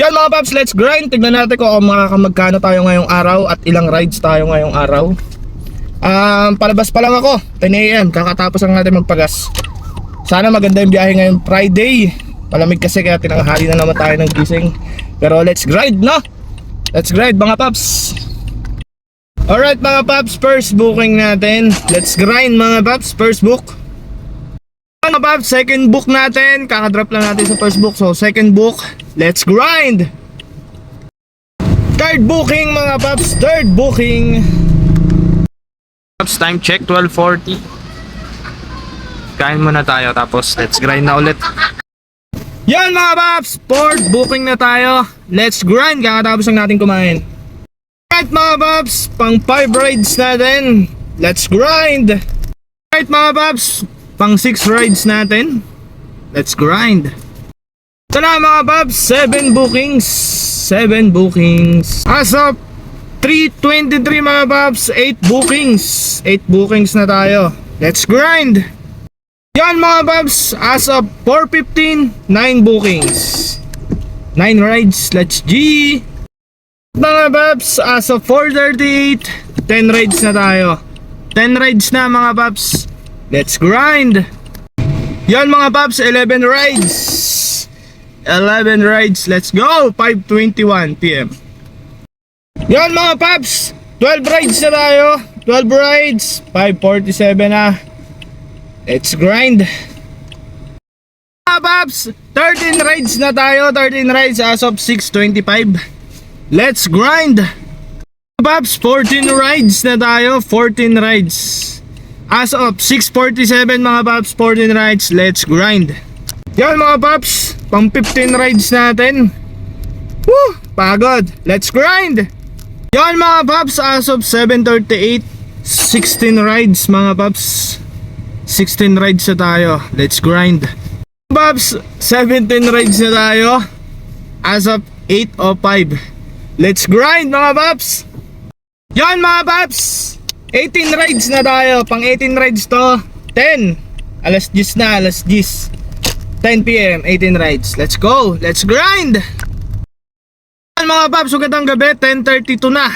Yan mga paps, let's grind. Tignan natin kung makakamagkano tayo ngayong araw at ilang rides tayo ngayong araw. Palabas pa lang ako, 10 AM, kakatapos lang natin magpagas. Sana maganda yung biyahe ngayong Friday. Palamig kasi kaya tinanghali na naman tayo ng gising. Pero let's grind, no? Let's grind mga paps. Alright mga paps, first booking natin. Let's grind mga paps, first book. Mga paps, second book natin. Kakadrop lang natin sa first book. So second book, let's grind. Third booking mga paps, third booking. Paps, time check, 12:40. Kain muna tayo tapos let's grind na ulit. Yan mga paps, fourth booking na tayo. Let's grind, kakatapos lang natin kumain. Alright mga paps, pang 5 rides natin. Let's grind. Alright mga paps, pang 6 rides natin. Let's grind. Ito na mga paps, 7 bookings. 7 bookings. As of 3:23 mga paps, 8 bookings. 8 bookings na tayo. Let's grind. Yan mga paps, as of 4:15, 9 bookings. 9 rides, let's G. Mga paps, as of 4:38, 10 rides na tayo. 10 rides na mga paps. Let's grind. Yan mga paps, 11 rides. 11 rides, let's go. 5:21 PM. Yan mga paps, 12 rides na tayo. 12 rides, 5:47 na. Let's grind. Mga paps, 13 rides na tayo. 13 rides as of 6:25. Let's grind. Mga paps, 14 rides na tayo. 14 rides as of 6:47 mga paps. 14 rides. Let's grind. Yan mga paps, pang 15 rides natin. Woo! Pagod. Let's grind. Yan mga paps, as of 7:38, 16 rides mga paps. 16 rides na tayo. Let's grind. Paps, 17 rides na tayo as of 8:05. Let's grind mga paps. Yan mga paps, 18 rides na tayo. Pang 18 rides to. 10. Alas 10 na, alas 10. 10 PM, 18 rides. Let's go. Let's grind. Yan mga paps, magandang gabi. 10:32 na.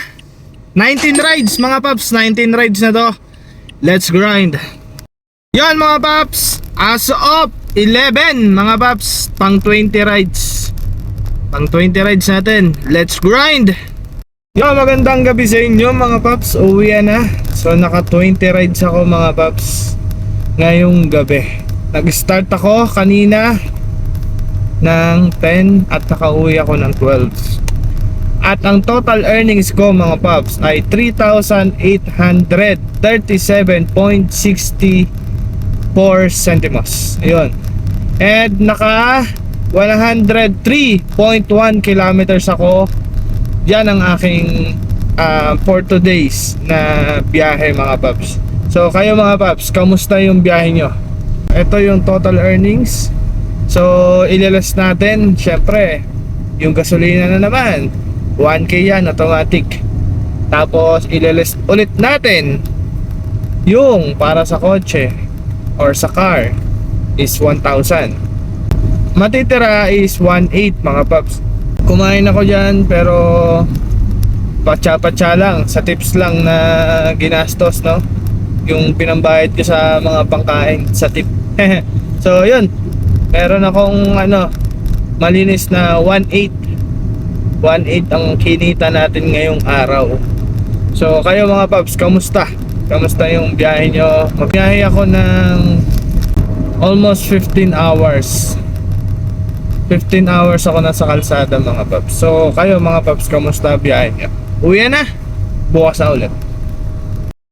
19 rides mga paps. 19 rides na to. Let's grind. Yan mga paps, as of 11 mga paps, pang 20 rides. Pang 20 rides natin. Let's grind. Yan, magandang gabi sa inyo mga paps. Uwi na. So naka 20 rides ako mga paps ngayong gabi. Nag-start ako kanina ng 10 at nakauwi ako ng 12. At ang total earnings ko mga paps ay 3,837.64 centimos. Ayun. And naka 103.1 kilometers ako. Yan ang aking for today's na biyahe mga paps. So kayo mga paps, kamusta yung biyahe nyo? Ito yung total earnings. So ilalas natin, syempre yung gasolina na naman 1K yan automatic. Tapos ilalas ulit natin yung para sa kotse or sa car is 1,000. Matitira is 1,800 mga paps. Kumain ako dyan pero patsa-patsa lang, sa tips lang na ginastos, no? Yung pinambayad ko sa mga pangkain sa tip. So yun, meron akong malinis na 1,800. 1,800 ang kinita natin ngayong araw. So kayo mga paps, kamusta? Kamusta yung biyahe nyo? Magbiyahe ako ng almost 15 hours. 15 hours ako nasa kalsada mga paps. So kayo mga paps, kamusta biyahe nyo? Uwi na, bukas na ulit.